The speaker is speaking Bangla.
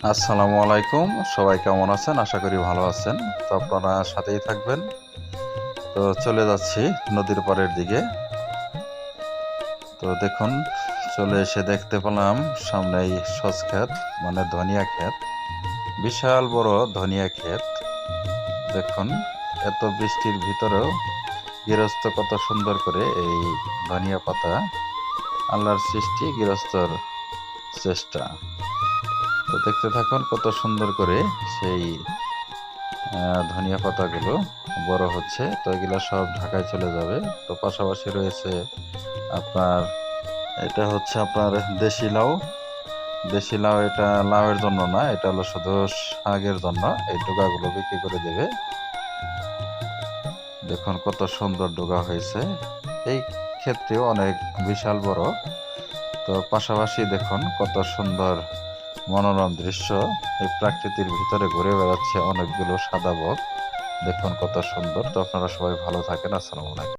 আসসালামু আলাইকুম, সবাই কেমন আছেন? আশা করি ভালো আছেন। তো আপনারা সাথেই থাকবেন। তো চলে যাচ্ছি নদীর পাড়ের দিকে। তো দেখুন, চলে এসে দেখতে পেলাম সামনেই সজ ক্ষেত, মানে ধনিয়া ক্ষেত। বিশাল বড় ধনিয়া ক্ষেত। দেখুন, এত বৃষ্টির ভিতরেও গৃহস্থ কত সুন্দর করে এই ধনিয়া পাতা, আল্লাহর সৃষ্টি, গৃহস্থর চেষ্টা। তো দেখতে থাকুন কত সুন্দর করে সেই ধনিয়া পাতাগুলো বড় হচ্ছে। তো এগুলো সব ঢাকায় চলে যাবে। তো পাশাপাশি রয়েছে আপনার, এটা হচ্ছে আপনার দেশি লাউ। দেশি লাউ, এটা লাউয়ের জন্য না, এটা হলো শুধু শাকের জন্য। এই ডোগাগুলো বিক্রি করে দেবে। দেখুন কত সুন্দর ডোগা হয়েছে। এই ক্ষেত্রেও অনেক বিশাল বড়। তো পাশাপাশি দেখুন কত সুন্দর মনোরম দৃশ্য। এই প্রাকৃতির ভিতরে ঘুরে বেড়াচ্ছে অনেকগুলো সাদা বক। দেখুন কত সুন্দর। তো আপনারা সবাই ভালো থাকেন। আসসালামু আলাইকুম।